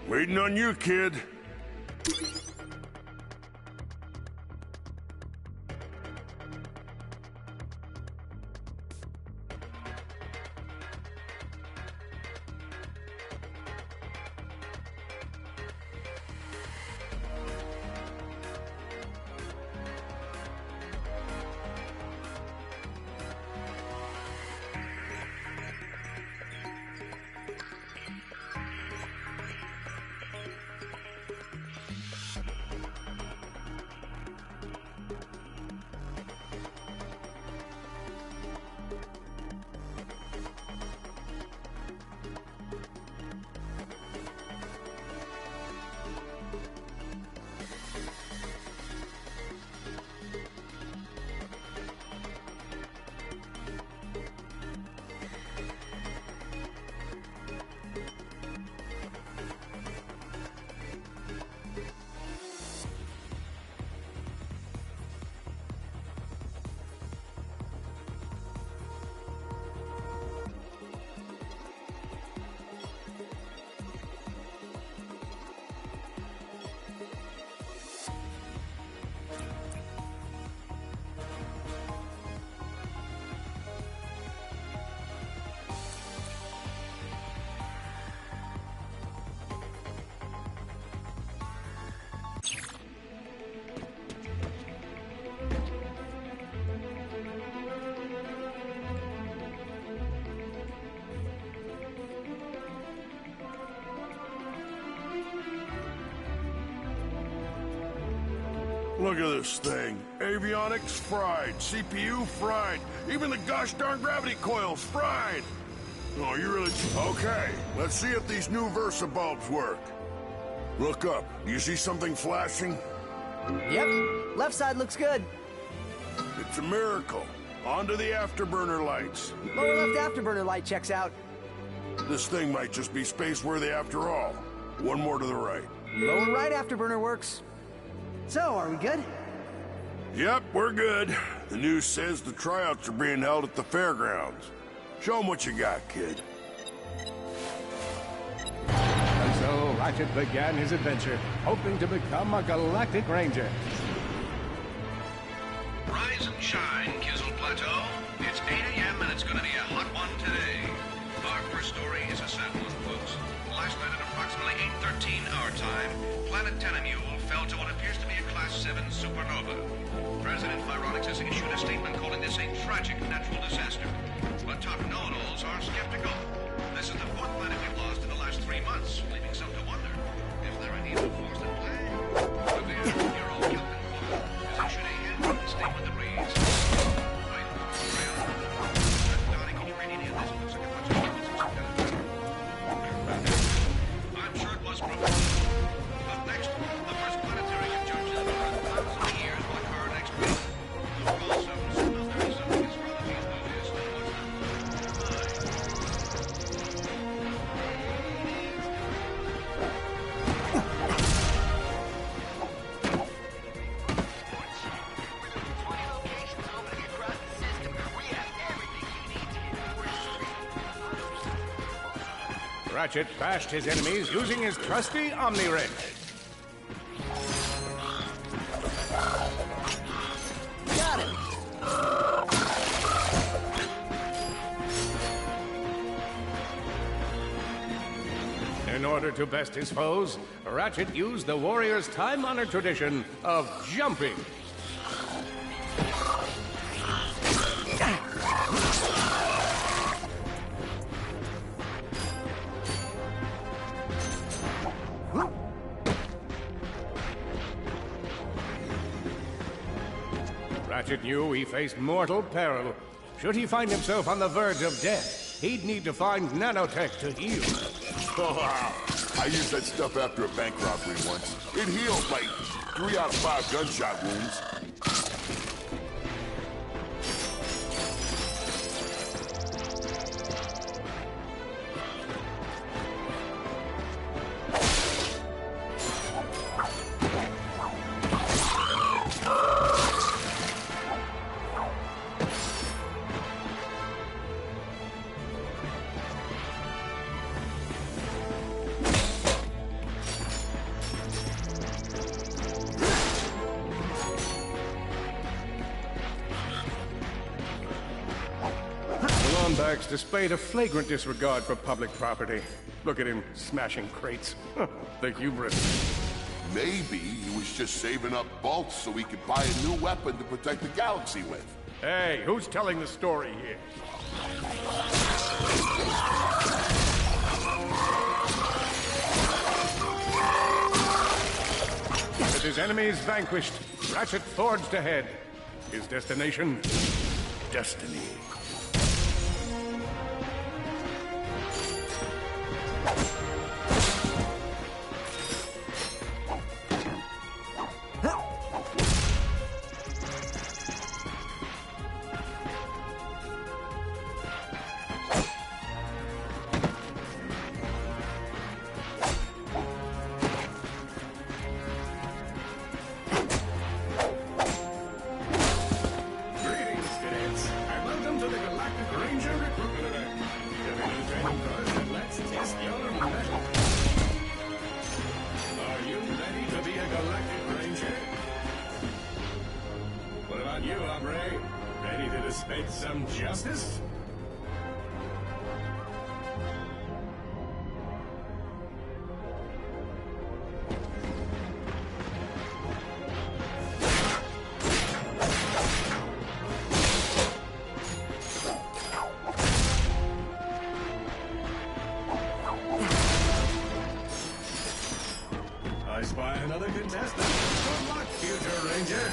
Waiting on you, kid. Look at this thing. Avionics fried, CPU fried, even the gosh darn gravity coils fried. Oh, you really... Okay, let's see if these new Versa bulbs work. Look up. Do you see something flashing? Yep, left side looks good. It's a miracle. On to the afterburner lights. Lower left afterburner light checks out. This thing might just be space-worthy after all. One more to the right. Lower right afterburner works. So, are we good? Yep, we're good. The news says the tryouts are being held at the fairgrounds. Show 'em what you got, kid. And so Ratchet began his adventure, hoping to become a galactic ranger. Rise and shine, Kizzle Plateau. It's 8 a.m. and it's gonna be a hot one today. Our first story is a sad one, folks. Last night at approximately 8:13 our time, Planet Tenamule fell to what appears to be a Class 7 supernova. President Vironix has issued a statement calling this a tragic natural disaster. But top know-it-alls are skeptical. This is the fourth planet we've lost in the last 3 months, leaving some to wonder if there are evil forces at play. Revere, you're all Captain Quarter has issued a handwritten statement that reads... Right, carry on. Donnie, can you read any of this? It looks like a bunch of I'm sure it was provoked. Up next, the first planetary conjunction in over 1,000 years will occur next week. Also, some very something astrology enthusiasts know what's Ratchet bashed his enemies using his trusty Omni Wrench. Got him. In order to best his foes, Ratchet used the warrior's time-honored tradition of jumping. Ratchet knew he faced mortal peril. Should he find himself on the verge of death, he'd need to find nanotech to heal. I used that stuff after a bank robbery once. It healed like 3 out of 5 gunshot wounds. Thornback's displayed a flagrant disregard for public property. Look at him smashing crates. The hubris. Maybe he was just saving up bolts so he could buy a new weapon to protect the galaxy with. Hey, who's telling the story here? With his enemies vanquished, Ratchet forged ahead. His destination? Destiny. Some justice? I spy another contestant. Good luck, future Ranger.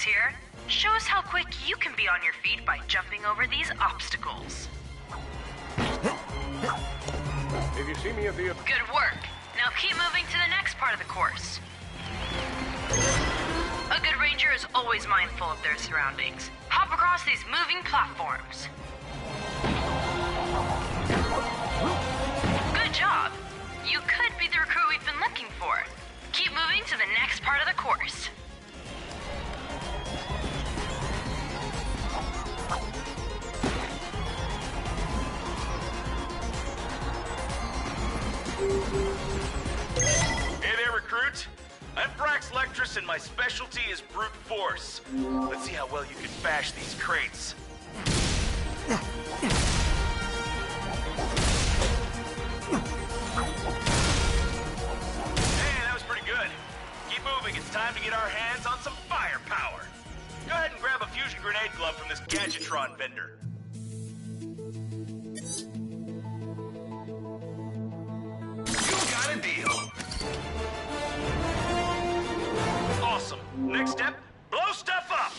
Here. Show us how quick you can be on your feet by jumping over these obstacles. If you see me at the... Good work. Now keep moving to the next part of the course. A good ranger is always mindful of their surroundings. Hop across these moving platforms. Good job. You could be the recruit we've been looking for. Keep moving to the next part of the course. Hey there, recruit. I'm Brax Lectress, and my specialty is brute force. Let's see how well you can bash these crates. Hey, that was pretty good. Keep moving. It's time to get our hands on some firepower. Go ahead and grab a fusion grenade glove from this Gadgetron vendor. Got a deal. Awesome. Next step, blow stuff up.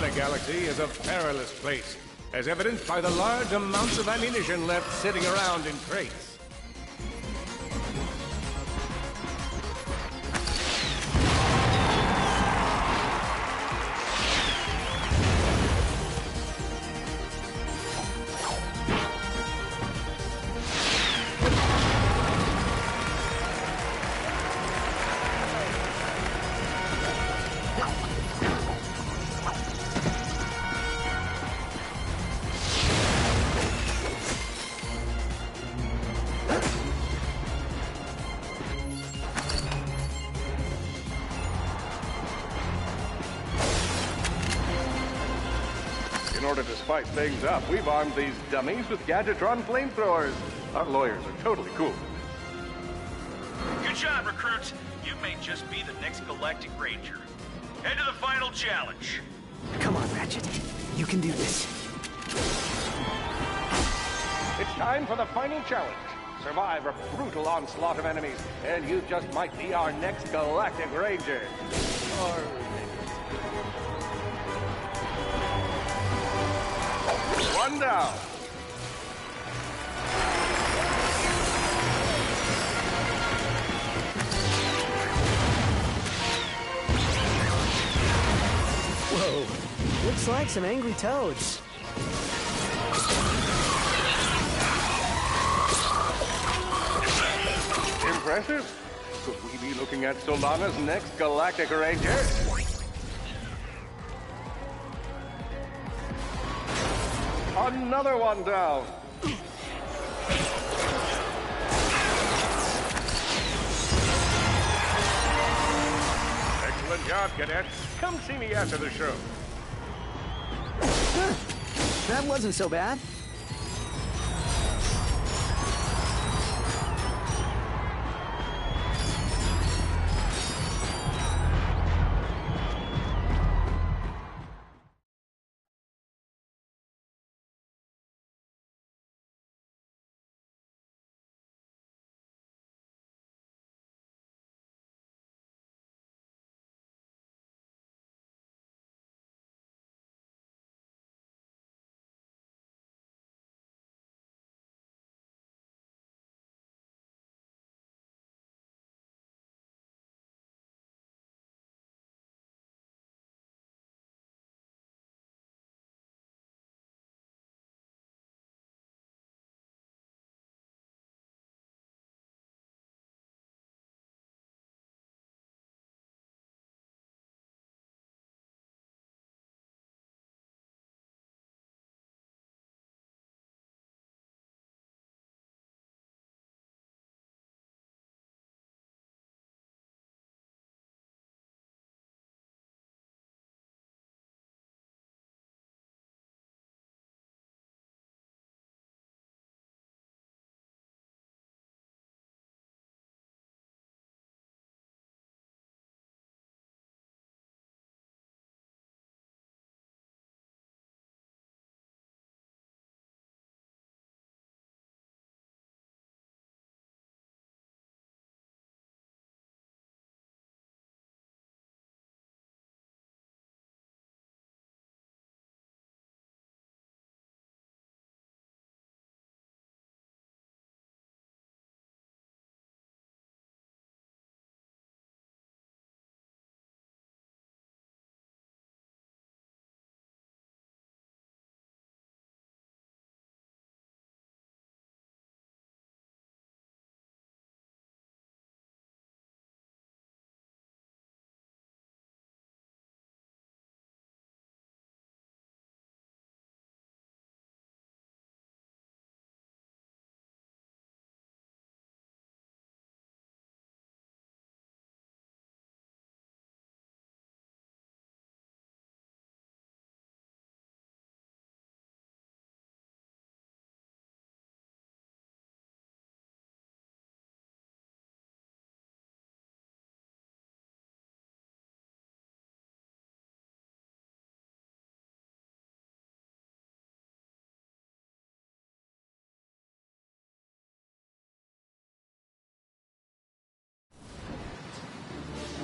The galaxy is a perilous place, as evidenced by the large amounts of ammunition left sitting around in crates. In order to spice things up, we've armed these dummies with Gadgetron flamethrowers. Our lawyers are totally cool. Good job, recruits. You may just be the next Galactic Ranger. Head to the final challenge. Come on, Ratchet. You can do this. It's time for the final challenge. Survive a brutal onslaught of enemies, and you just might be our next Galactic Ranger. Or... One down. Whoa. Whoa! Looks like some angry toads. Impressive. Could we be looking at Solana's next Galactic Ranger? Another one down. Excellent job, cadets. Come see me after the show. That wasn't so bad.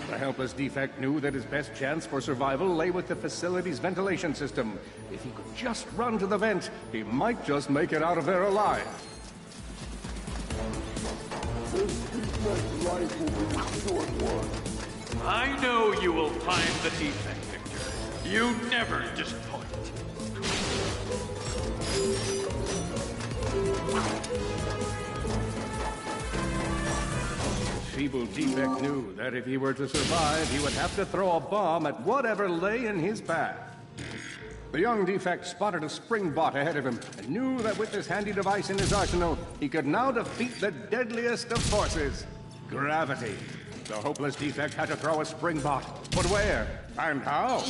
The helpless defect knew that his best chance for survival lay with the facility's ventilation system. If he could just run to the vent, he might just make it out of there alive. I know you will find the defect, Victor. You never disappoint. Feeble defect knew that if he were to survive, he would have to throw a bomb at whatever lay in his path. The young defect spotted a spring bot ahead of him and knew that with this handy device in his arsenal, he could now defeat the deadliest of forces, gravity. The hopeless defect had to throw a spring bot, but where and how?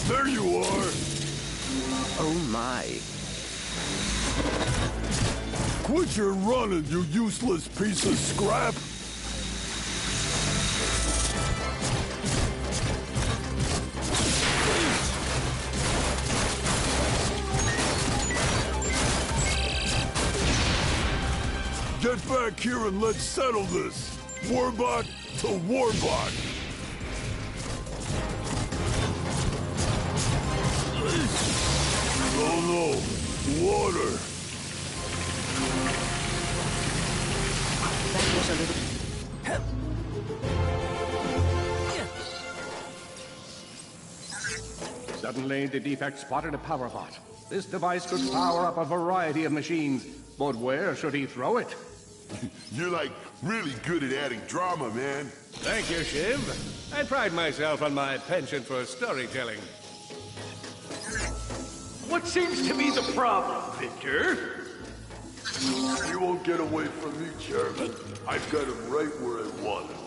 There you are! Oh my. Quit your running, you useless piece of scrap! Get back here and let's settle this! Warbot to Warbot! Oh no! Water! That was a little... Suddenly, the defect spotted a power bot. This device could power up a variety of machines, but where should he throw it? You're like really good at adding drama, man. Thank you, Shiv. I pride myself on my penchant for storytelling. What seems to be the problem, Victor? You won't get away from me, Chairman. I've got him right where I want him.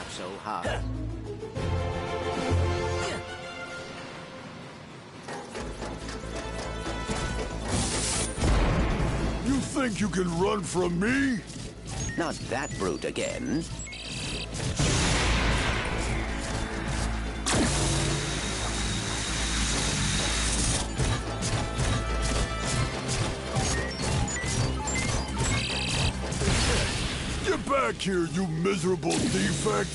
not so hard. You think you can run from me? Not that brute again. Get back here, you miserable defect!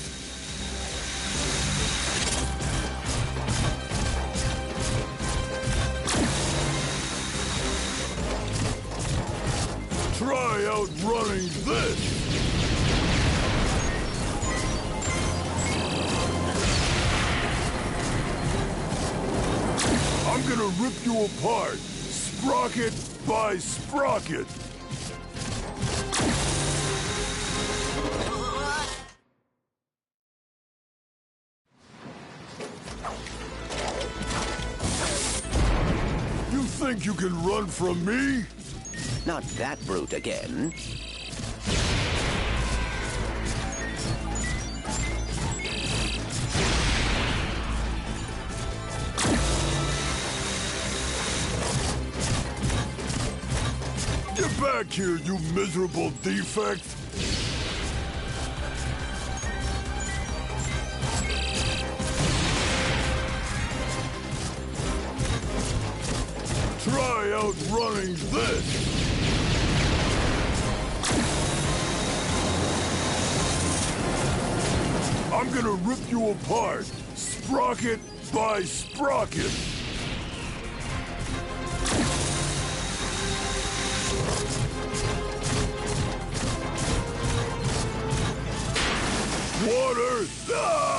Try outrunning this! I'm gonna rip you apart, sprocket by sprocket! You think you can run from me? Not that brute again. Get back here, you miserable defect! Try outrunning this! I'm gonna rip you apart, sprocket by sprocket! Water! Ah!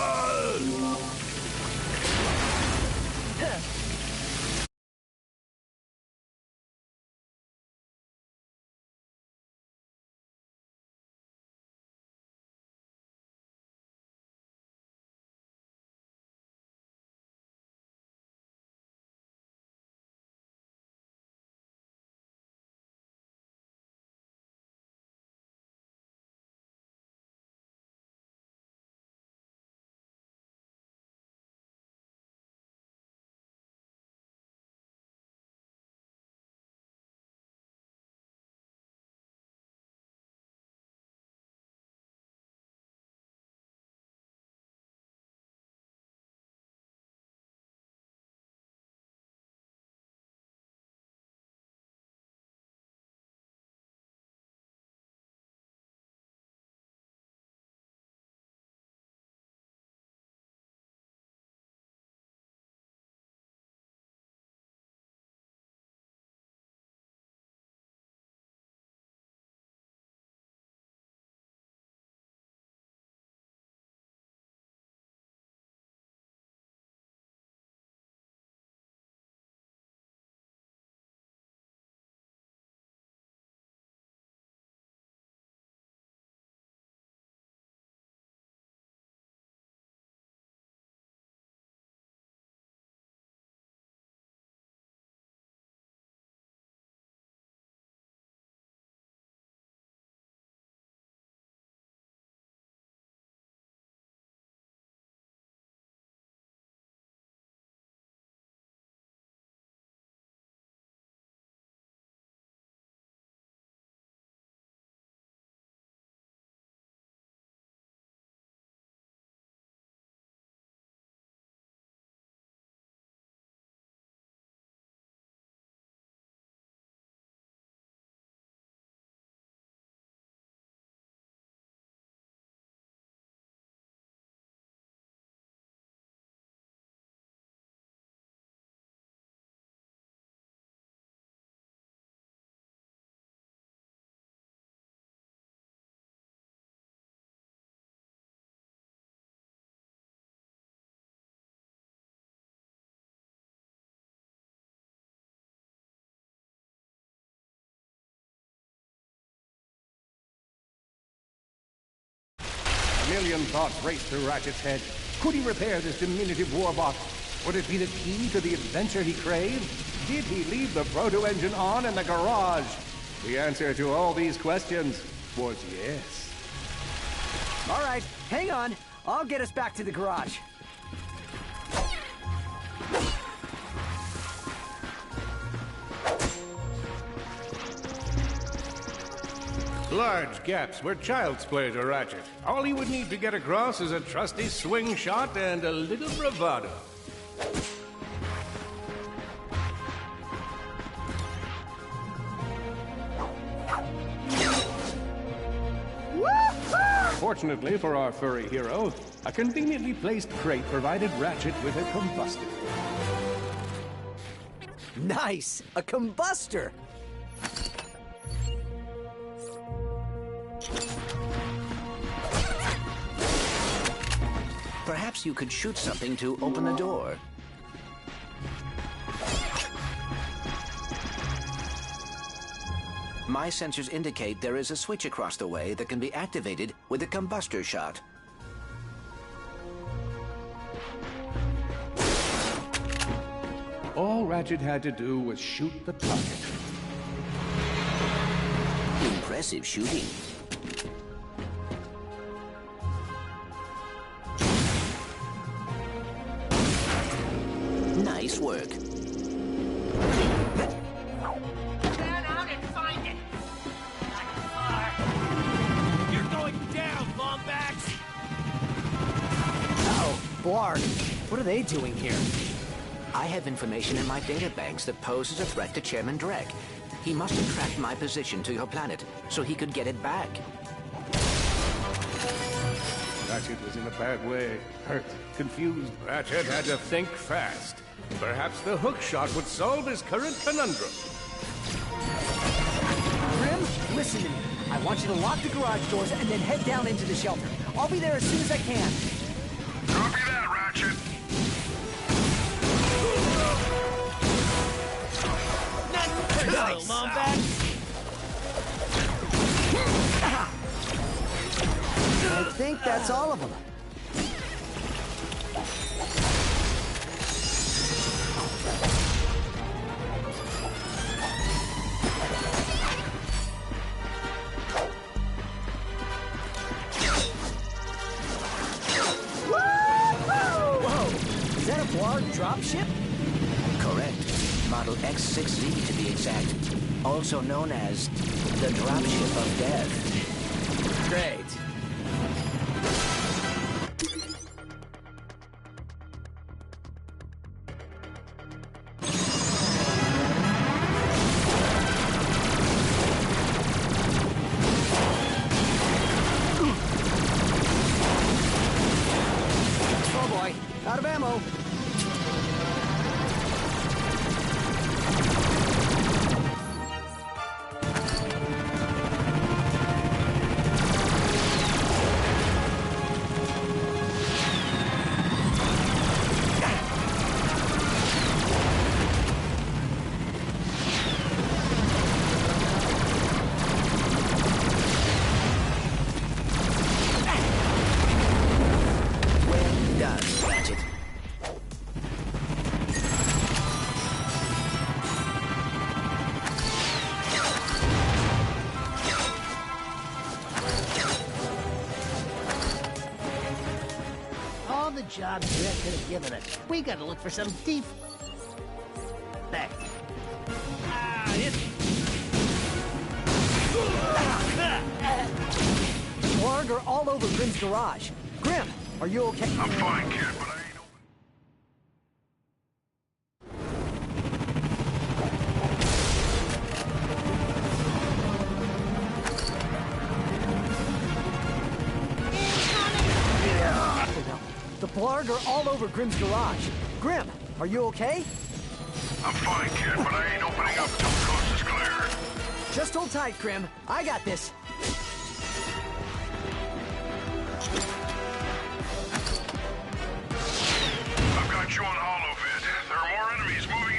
A million thoughts raced through Ratchet's head. Could he repair this diminutive warbot? Would it be the key to the adventure he craved? Did he leave the proto-engine on in the garage? The answer to all these questions was yes. All right, hang on. I'll get us back to the garage. Large gaps were child's play to Ratchet. All he would need to get across is a trusty swing shot and a little bravado. Fortunately for our furry hero, a conveniently placed crate provided Ratchet with a combustor. Nice! A combustor! Perhaps you could shoot something to open the door. My sensors indicate there is a switch across the way that can be activated with a combustor shot. All Ratchet had to do was shoot the target. Impressive shooting. Nice work. Stand out and find it. Not far. You're going down, Lombax. Uh-oh, Blarg. What are they doing here? I have information in my databanks that poses a threat to Chairman Drek. He must have tracked my position to your planet, so he could get it back. Ratchet was in a bad way. Hurt, confused. Ratchet had to think fast. Perhaps the hook shot would solve his current conundrum. Grim, listen to me. I want you to lock the garage doors and then head down into the shelter. I'll be there as soon as I can. Copy that, Ratchet. Nice. Lombax. I think that's all of them. Whoa! Is that a Blarg dropship? Correct. Model X6Z to be exact. Also known as the dropship of death. Great. Oh boy, out of ammo. Well done, Ratchet. All the jobs Drek could have given us. We gotta look for some deep. Back. Blarg are all over Grim's garage. Grim, are you okay? I'm fine, kid, but I ain't open. Oh, no. The Blarg are all over Grim's garage. Grim, are you okay? I'm fine, kid, but I ain't opening up till the coast is clear. Just hold tight, Grim. I got this. I've got you on holovid. There are more enemies moving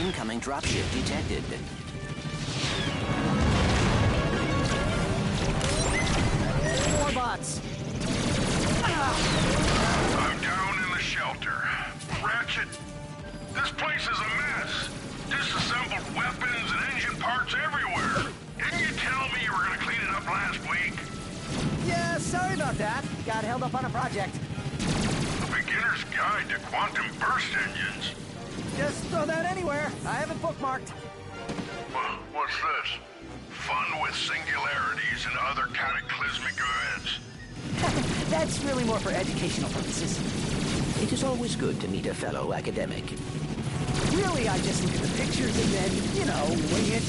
in. Incoming dropship detected. sorry about that. Got held up on a project. A beginner's guide to quantum burst engines. Just throw that anywhere. I have it bookmarked. What's this? Fun with singularities and other cataclysmic events. That's really more for educational purposes. It is always good to meet a fellow academic. Really, I just look at the pictures and then, you know, wing it.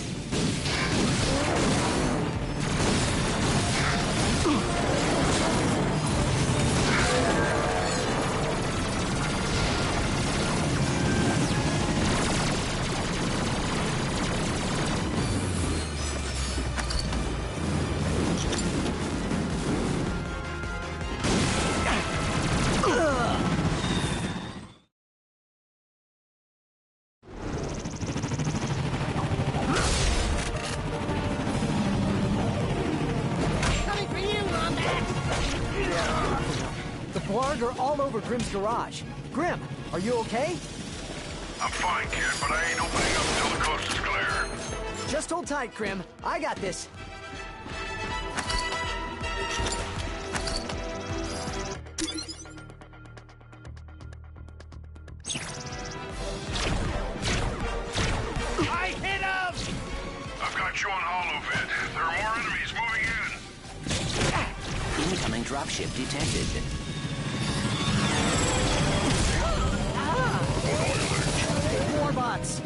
Blarg are all over Grim's garage. Grim, are you okay? I'm fine, kid, but I ain't opening up until the coast is clear. Just hold tight, Grim. I got this. I hit him! I've got you on holovid. There are more enemies moving in. Incoming dropship detected. More bots.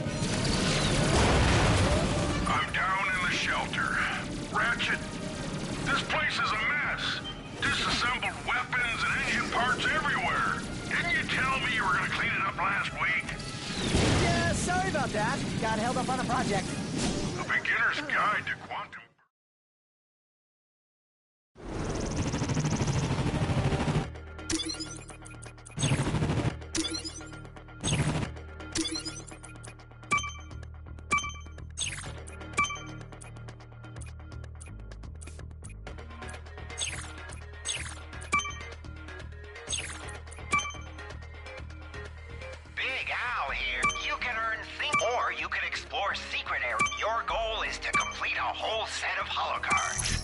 I'm down in the shelter. Ratchet, this place is a mess. Disassembled weapons and engine parts everywhere. Didn't you tell me you were going to clean it up last week? Yeah, sorry about that. Got held up on a project. A beginner's guide to quantum... Big Al here. You can earn things, or you can explore secret areas. Your goal is to complete a whole set of holocards.